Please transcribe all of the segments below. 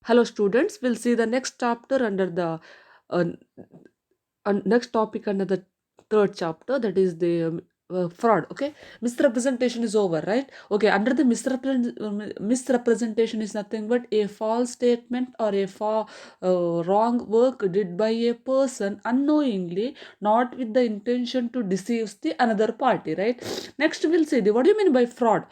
Hello, students. We'll see the next chapter under the uh, next topic under the third chapter, that is the fraud. Okay, misrepresentation is over, right? Okay, under the misrepresentation is nothing but a false statement or a wrong work did by a person unknowingly, not with the intention to deceive the another party, right? Next, we'll see the what do you mean by fraud?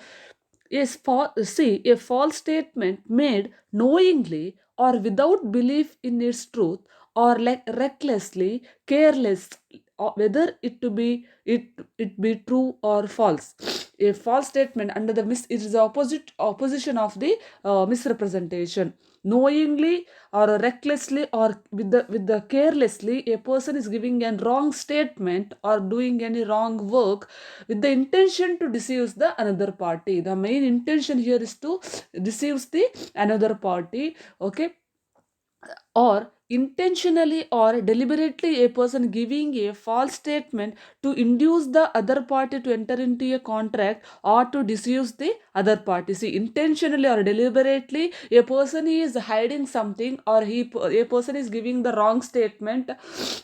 See, a false statement made knowingly or without belief in its truth, or like recklessly, careless, or whether it be true or false. A false statement under the it is the opposition of the misrepresentation. Knowingly or recklessly or with the carelessly, a person is giving a wrong statement or doing any wrong work with the intention to deceive the another party. The main intention here is to deceive the another party. Okay, or intentionally or deliberately a person giving a false statement to induce the other party to enter into a contract or to deceive the other party. See, intentionally or deliberately a person is hiding something, or a person is giving the wrong statement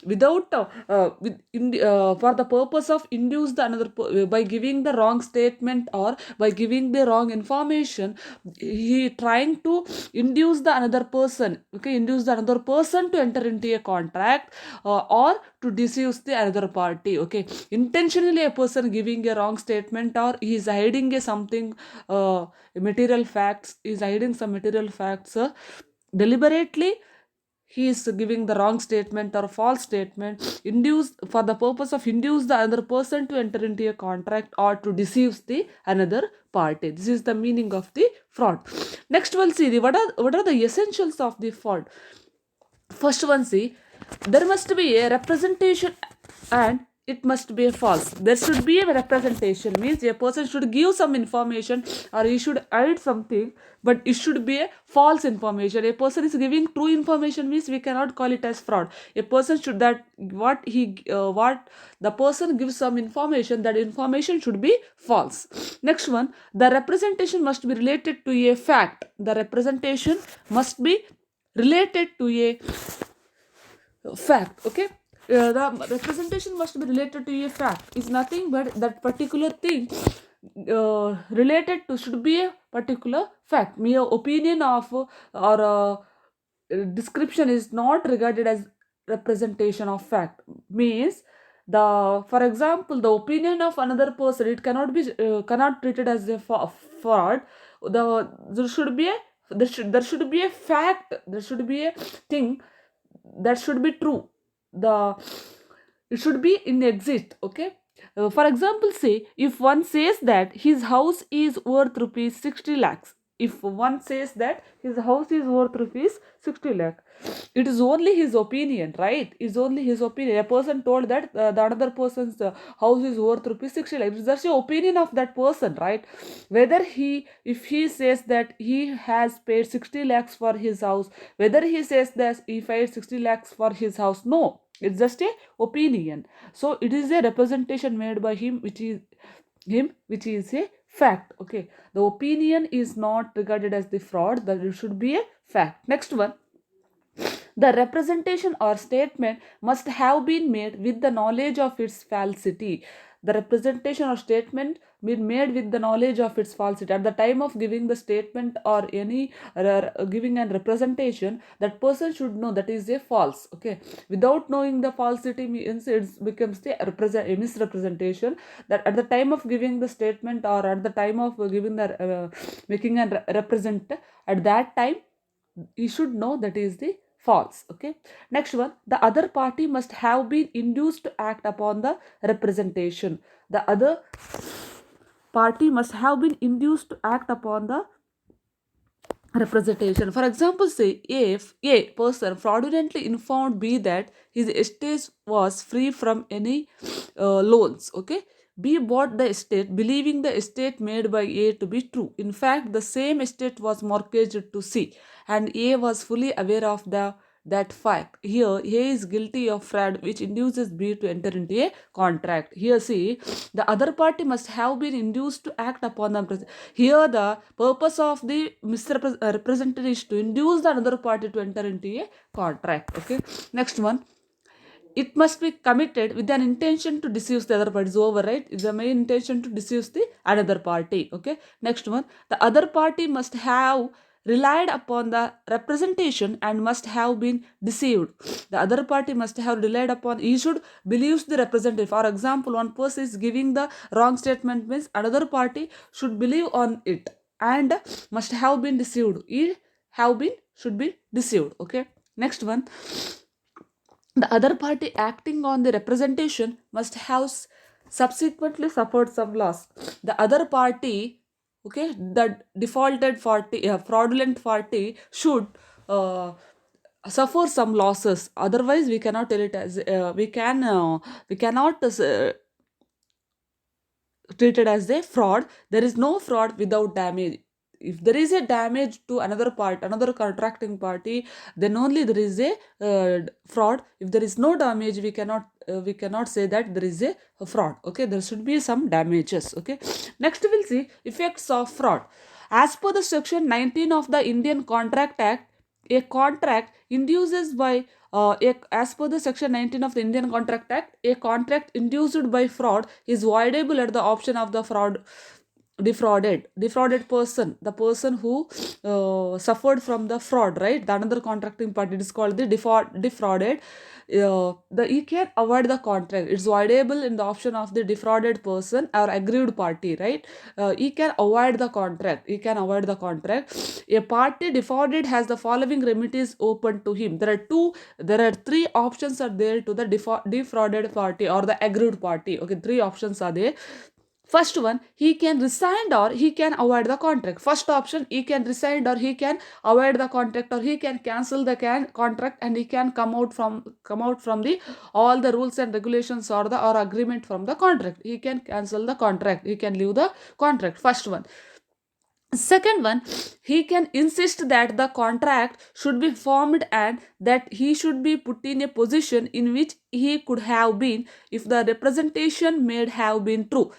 without for the purpose of induce the another by giving the wrong statement or by giving the wrong information. He trying to induce the another person, okay, induce the another person to enter into a contract or to deceive the another party. Okay, intentionally a person giving a wrong statement, or he is hiding a something material facts, is hiding some material facts deliberately. He is giving the wrong statement or false statement induce for the purpose of induce the other person to enter into a contract or to deceive the another party. This is the meaning of the fraud. Next, we'll see the what are the essentials of the fraud. First one, see, there must be a representation and it must be a false. There should be a representation, means a person should give some information or he should hide something, but it should be a false information. A person is giving true information, means we cannot call it as fraud. A person should that what the person gives some information, that information should be false. Next one, the representation must be related to a fact. The representation must be related to a fact. Okay, the representation must be related to a fact. Is nothing but that particular thing related to should be a particular fact. Mere opinion of or description is not regarded as representation of fact. Means, the for example, the opinion of another person, it cannot be cannot treated as a fraud. There should be a there should be a fact, there should be a thing that should be true. The it should be in exist. Okay, for example, say if one says that his house is worth rupees 60 lakhs. If one says that his house is worth rupees 60 lakh, it is only his opinion, right? Is only his opinion. A person told that the another person's house is worth rupees 60 lakh. It's just the opinion of that person, right? Whether if he says that he has paid 60 lakhs for his house, whether he says that he paid 60 lakhs for his house, no, it's just a opinion. So it is a representation made by him which is a fact. Okay, the opinion is not regarded as the fraud, that it should be a fact. Next one, the representation or statement must have been made with the knowledge of its falsity. The representation or statement been made with the knowledge of its falsity. At the time of giving the statement or any giving a representation, that person should know that is a false. Okay, without knowing the falsity means it becomes a misrepresentation. That at the time of giving the statement or at the time of giving the making a represent, at that time you should know that is the false. Okay, next one, the other party must have been induced to act upon the representation. The other party must have been induced to act upon the representation. For example, say if a person fraudulently informed B that his estate was free from any loans. Okay, B bought the estate believing the estate made by A to be true. In fact, the same estate was mortgaged to C, and A was fully aware of the that fact. Here, A is guilty of fraud which induces B to enter into a contract. Here, see, the other party must have been induced to act upon the here the purpose of the misrepresentation is to induce the another party to enter into a contract. Okay, next one, it must be committed with an intention to deceive the other party. Is over, right? Is the main intention to deceive the another party. Okay, next one, the other party must have relied upon the representation and must have been deceived. The other party must have relied upon, he should believe the representative. For example, one person is giving the wrong statement, means another party should believe on it and must have been deceived. He have been, should be deceived. Okay, next one, the other party acting on the representation must have subsequently suffered some loss. The other party, okay, the defaulted party, fraudulent party should suffer some losses. Otherwise, we cannot tell it as we cannot treat it as a fraud. There is no fraud without damage. If there is a damage to another part, another contracting party, then only there is a fraud. If there is no damage, we cannot say that there is a fraud. Okay, there should be some damages. Okay, next we'll see effects of fraud. As per the section 19 of the Indian Contract Act, a contract induces by as per the section 19 of the Indian Contract Act, a contract induced by fraud is voidable at the option of the defrauded person, the person who suffered from the fraud, right? The another contracting party, it is called the defrauded. The he can avoid the contract. It's voidable in the option of the defrauded person or aggrieved party, right? He can avoid the contract. He can avoid the contract. A party defrauded has the following remedies open to him. There are three options are there to the defrauded party or the aggrieved party. Okay, three options are there. First one, he can resign or he can avoid the contract. First option, he can resign or he can avoid the contract, or he can cancel the contract, and he can come out from the all the rules and regulations or the or agreement from the contract. He can cancel the contract. He can leave the contract. First one. Second one, he can insist that the contract should be formed and that he should be put in a position in which he could have been if the representation made have been true.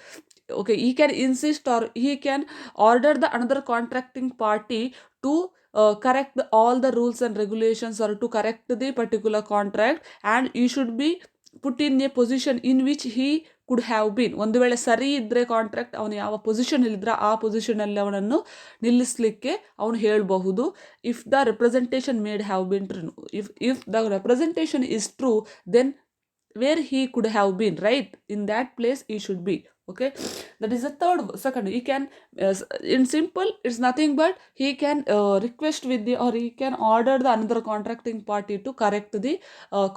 Okay, he can insist or he can order the another contracting party to correct all the rules and regulations or to correct the particular contract, and he should be put in a position in which he could have been. ಒಂದು ವೇಳೆ ಸರಿ ಇದ್ರೆ contract, ಅವನು ಯಾವ position ಇಲ್ಲಿದ್ರೆ ಆ ಪೊಸಿಷನಲ್ಲಿ ಅವನನ್ನು ನಿಲ್ಲಿಸಲಿಕ್ಕೆ ಅವನು ಹೇಳಬಹುದು. If the representation made have been true, if the representation is true, then where he could have been, right, in that place he should be. Okay, that is the second. He can in simple, it's nothing but he can request with the, or he can order the another contracting party to correct the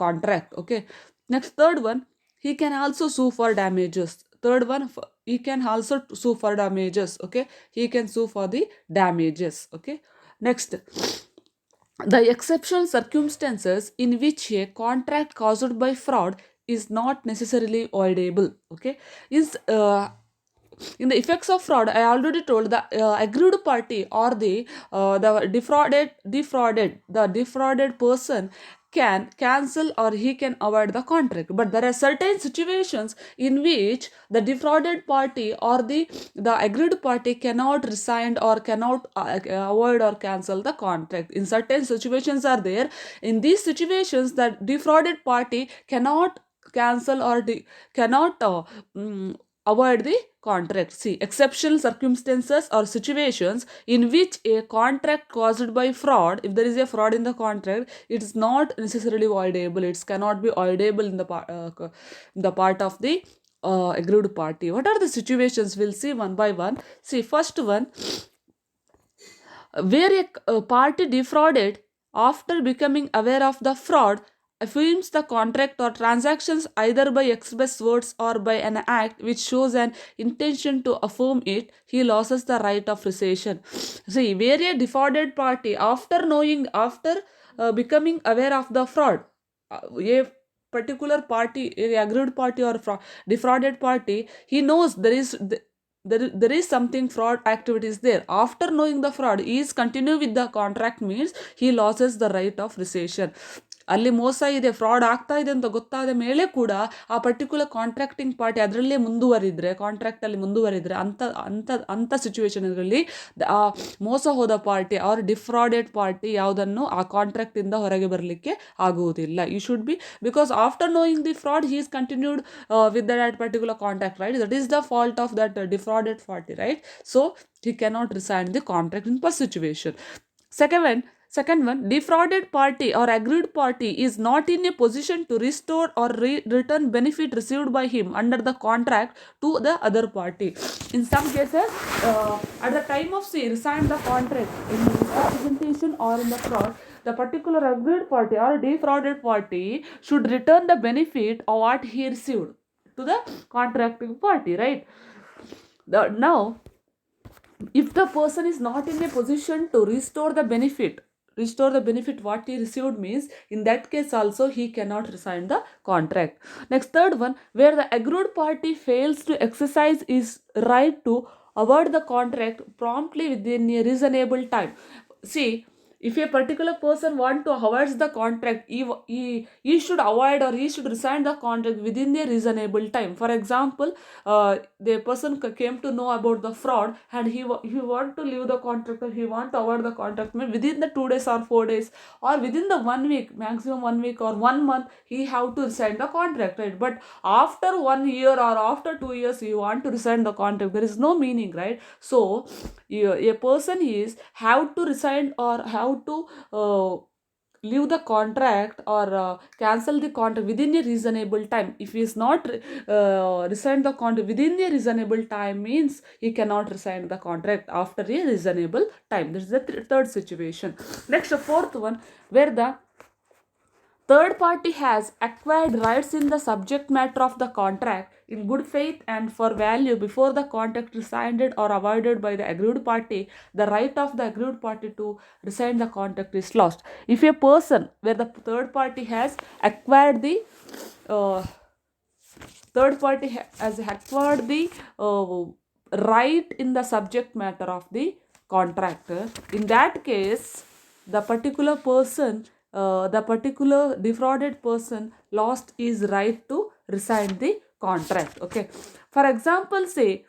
contract. Okay, next, third one, he can also sue for damages. Third one, he can also sue for damages. Okay, he can sue for the damages. Okay, next, the exceptional circumstances in which a contract caused by fraud is not necessarily voidable. Okay, is in the effects of fraud, I already told the aggrieved party or the defrauded person can cancel or he can avoid the contract. But there are certain situations in which the defrauded party or the aggrieved party cannot resign or cannot avoid or cancel the contract. In certain situations are there. In these situations, the defrauded party cannot cancel or cannot avoid the contract. See, exceptional circumstances or situations in which a contract caused by fraud, if there is a fraud in the contract, it is not necessarily voidable. It cannot be voidable in the part of the aggrieved party. What are the situations? We'll see one by one. See, first one, where a party defrauded after becoming aware of the fraud affirms the contract or transactions either by express words or by an act which shows an intention to affirm it, he loses the right of recession. See, where a defrauded party, after becoming aware of the fraud, a particular party, a aggrieved party or defrauded party, he knows there is something fraud activities there. After knowing the fraud, he is continue with the contract means he loses the right of recession. ಅಲ್ಲಿ ಮೋಸ ಇದೆ, fraud ಆಗ್ತಾ ಇದೆ ಅಂತ ಗೊತ್ತಾದ ಮೇಲೆ ಕೂಡ ಆ ಪರ್ಟಿಕ್ಯುಲರ್ ಕಾಂಟ್ರಾಕ್ಟಿಂಗ್ ಪಾರ್ಟಿ ಅದರಲ್ಲೇ ಕಾಂಟ್ರಾಕ್ಟಲ್ಲಿ ಮುಂದುವರಿದ್ರೆ ಅಂಥ ಸಿಚುವೇಶನ್ಗಳಲ್ಲಿ ಆ ಮೋಸ ಹೋದ ಪಾರ್ಟಿ ಆರ್ ಡಿಫ್ರಾಡೆಡ್ ಪಾರ್ಟಿ ಯಾವುದನ್ನು ಆ ಕಾಂಟ್ರಾಕ್ಟಿಂದ ಹೊರಗೆ ಬರಲಿಕ್ಕೆ ಆಗುವುದಿಲ್ಲ. You should be, because after knowing the fraud he is continued with that particular contract, right? That is the fault of that defrauded party, right? So he cannot resign the contract in first situation. Second one, defrauded party or aggrieved party is not in a position to restore or return benefit received by him under the contract to the other party. In some cases, at the time of resign the contract in misrepresentation or in the fraud, the particular aggrieved party or defrauded party should return the benefit of what he received to the contracting party, right? Now, if the person is not in a position to restore the benefit what he received means, in that case also he cannot resign the contract. Next, third one, where the aggrieved party fails to exercise his right to avoid the contract promptly within a reasonable time. See, if a particular person want to avoid the contract, he should avoid or he should resign the contract within a reasonable time. For example, the person came to know about the fraud and he want to leave the contract, or he want to avoid the contract within the 2 days or 4 days, or within the 1 week, maximum 1 week or 1 month, he have to resign the contract, right? But after 1 year or after 2 years you want to resign the contract, there is no meaning, right? So a person is have to resign or have to leave the contract or cancel the contract within a reasonable time. If he is not resign the contract within a reasonable time means he cannot resign the contract after a reasonable time. This is the third situation. Next, the fourth one, where the third party has acquired rights in the subject matter of the contract in good faith and for value before the contract rescinded or avoided by the aggrieved party, the right of the aggrieved party to rescind the contract is lost. If a person where the third party has acquired the right in the subject matter of the contract, in that case the particular defrauded person lost his right to rescind the contract. Okay, for example, say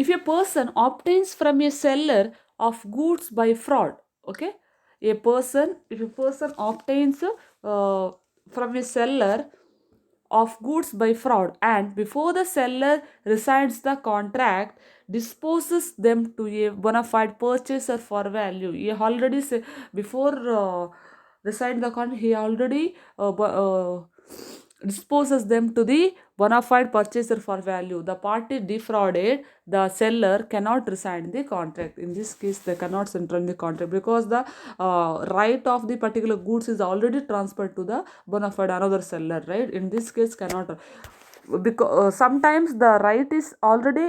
if a person obtains from a seller of goods by fraud, okay, if a person obtains from a seller of goods by fraud and before the seller rescinds the contract, disposes them to a bona fide purchaser for value. He already before rescind the contract, he already disposes them to the bona fide purchaser for value. The party defrauded, the seller cannot rescind the contract. In this case, they cannot rescind the contract because the right of the particular goods is already transferred to the bona fide another seller, right? In this case, cannot, because sometimes the right is already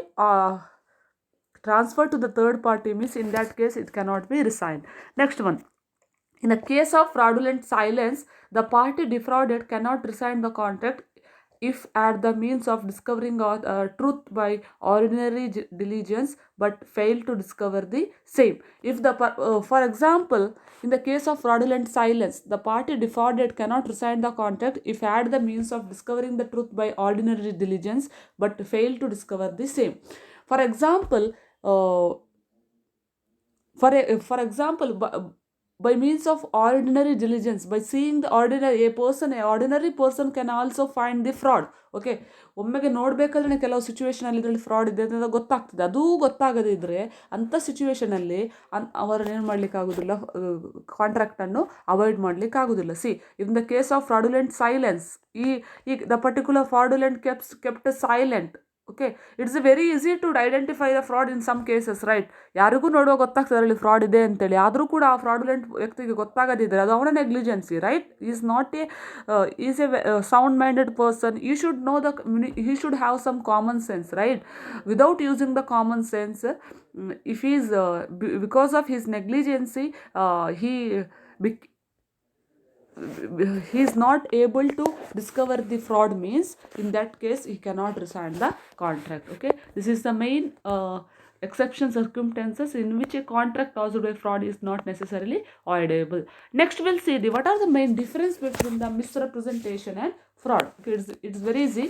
transferred to the third party means in that case it cannot be resigned. Next one, in the case of fraudulent silence, the party defrauded cannot rescind the contract if at the means of discovering truth by ordinary diligence but fail to discover the same. If the for example, in the case of fraudulent silence, the party defrauded cannot rescind the contract if had the means of discovering the truth by ordinary diligence but fail to discover the same. For example, by means of ordinary diligence, by seeing the ordinary person can also find the fraud. Okay, ಒಮ್ಮೆಗೆ ನೋಡಬೇಕಾದ್ರೆ ಕೆಲವು ಸಿಚುವೇಶನಲ್ಲಿ ಇದರಲ್ಲಿ fraud ಇದೆ ಅಂತ ಗೊತ್ತಾಗ್ತದೆ. ಅದೂ ಗೊತ್ತಾಗದಿದ್ದರೆ ಅಂಥ ಸಿಚುವೇಶನಲ್ಲಿ ಅವರನ್ನು ಏನು ಮಾಡಲಿಕ್ಕಾಗೋದಿಲ್ಲ, ಕಾಂಟ್ರಾಕ್ಟನ್ನು ಅವಾಯ್ಡ್ ಮಾಡಲಿಕ್ಕಾಗೋದಿಲ್ಲ. See, in the case of fraudulent silence, the particular fraudulent kept silent okay, it's very easy to identify the fraud in some cases, right? ಯಾರಿಗೂ ನೋಡುವ ಗೊತ್ತಾಗ್ತದೆ ಅದರಲ್ಲಿ ಫ್ರಾಡ್ ಇದೆ ಅಂತೇಳಿ, ಆದರೂ ಕೂಡ ಆ ಫ್ರಾಡುಲೆಂಟ್ ವ್ಯಕ್ತಿಗೆ ಗೊತ್ತಾಗದಿದ್ದರೆ ಅದು ಅವನ negligence, right? Is not A is A sound minded person. He should have some common sense, right? Without using the common sense, if he's because of his negligency, he is not able to discover the fraud, means in that case he cannot resign the contract. Okay, this is the main exception circumstances in which a contract caused by fraud is not necessarily avoidable. Next we'll see what are the main difference between the misrepresentation and fraud. Okay, it's very easy.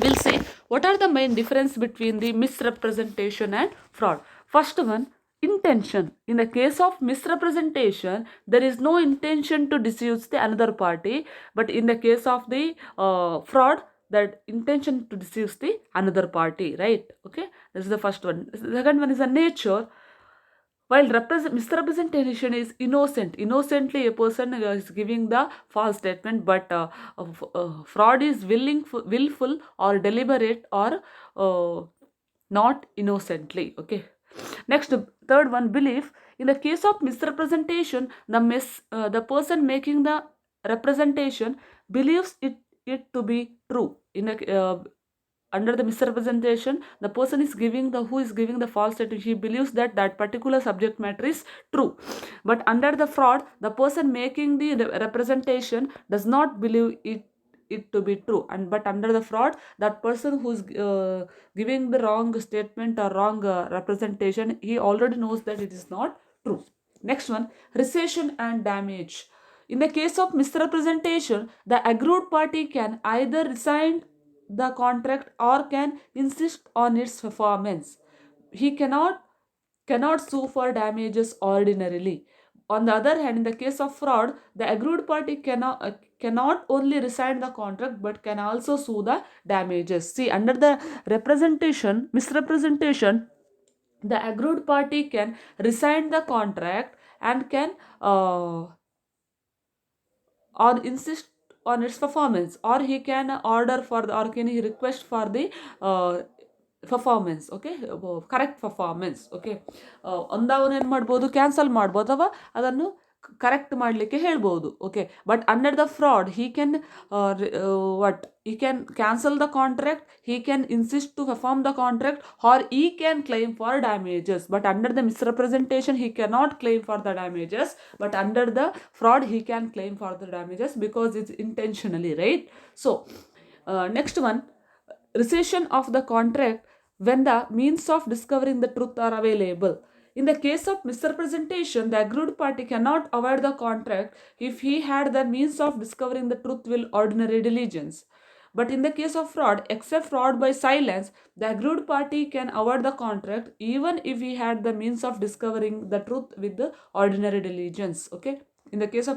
We'll see what are the main difference between the misrepresentation and fraud. First one, intention. In the case of misrepresentation, there is no intention to deceive the another party, but in the case of the fraud, that intention to deceive the another party, right? Okay, this is the first one. The second one is the nature. While misrepresentation is innocent, innocently a person is giving the false statement, but fraud is willful or deliberate or not innocently. Okay. Next, third one, belief. In the case of misrepresentation, the person making the representation believes it to be true. Under the misrepresentation, the person is giving the who is giving the false statement, he believes that that particular subject matter is true. But under the fraud, the person making the representation does not believe it to be true, and but under the fraud, that person who's giving the wrong statement or wrong representation, he already knows that it is not true. Next one, recession and damage. In the case of misrepresentation, the aggrieved party can either resign the contract or can insist on its performance. He cannot sue for damages ordinarily. On the other hand, in the case of fraud, the aggrieved party cannot only resign the contract but can also sue the damages. See, under the misrepresentation, the aggrieved party can resign the contract and can or insist on its performance, or he can order for the, or can he request for the performance. Okay, correct performance. Okay, ಒಂದವನು ಏನು ಮಾಡ್ಬೋದು, cancel ಮಾಡ್ಬೋದು ಅಥವಾ ಅದನ್ನು correct ಮಾಡಲಿಕ್ಕೆ ಹೇಳ್ಬೋದು. Okay, but under the fraud he can he can cancel the contract, he can insist to perform the contract, or he can claim for damages. But under the misrepresentation, he cannot claim for the damages, but under the fraud, he can claim for the damages because it's intentionally, right? So next one, recession of the contract when the means of discovering the truth are available. In the case of misrepresentation, the aggrieved party cannot avoid the contract if he had the means of discovering the truth with ordinary diligence. But in the case of fraud, except fraud by silence, the aggrieved party can avoid the contract even if he had the means of discovering the truth with the ordinary diligence. Okay. In the case of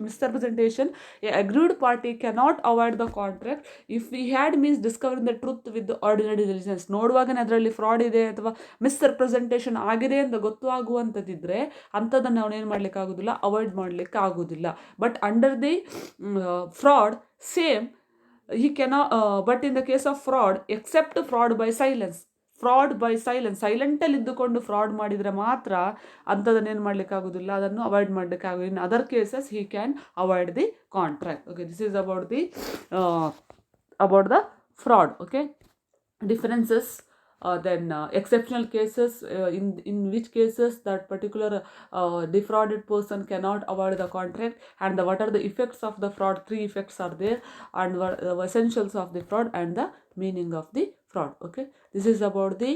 misrepresentation, a aggrieved party cannot avoid the contract if he had means discovering the truth with the ordinary diligence. ನೋಡುವಾಗನೇ ಅದರಲ್ಲಿ fraud ಇದೆ ಅಥವಾ ಮಿಸ್ರೆಪ್ರೆಸೆಂಟೇಷನ್ ಆಗಿದೆ ಅಂತ ಗೊತ್ತಾಗುವಂಥದ್ದಿದ್ರೆ ಅಂಥದ್ದನ್ನು ನಾವು ಏನು ಮಾಡ್ಲಿಕ್ಕೆ ಆಗೋದಿಲ್ಲ, ಅವಾಯ್ಡ್ ಮಾಡಲಿಕ್ಕೆ ಆಗೋದಿಲ್ಲ. But under the fraud, same he cannot but in the case of fraud, except fraud by silence, ಸೈಲೆಂಟಲ್ಲಿ ಇದ್ದುಕೊಂಡು ಫ್ರಾಡ್ ಮಾಡಿದರೆ ಮಾತ್ರ ಅಂಥದನ್ನು ಏನು ಮಾಡ್ಲಿಕ್ಕೆ ಆಗೋದಿಲ್ಲ, ಅದನ್ನು ಅವಾಯ್ಡ್ ಮಾಡಲಿಕ್ಕೆ ಆಗೋದು. In other cases he can avoid the contract. Okay, this is about the fraud. Okay, differences. Then exceptional cases, in which cases that particular defrauded person cannot avoid the contract, and what are the effects of the fraud. 3 effects are there, and the essentials of the fraud and the meaning of the fraud. Okay, this is about the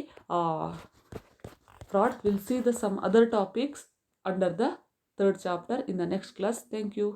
fraud. We'll see some other topics under the 3rd chapter in the next class. Thank you.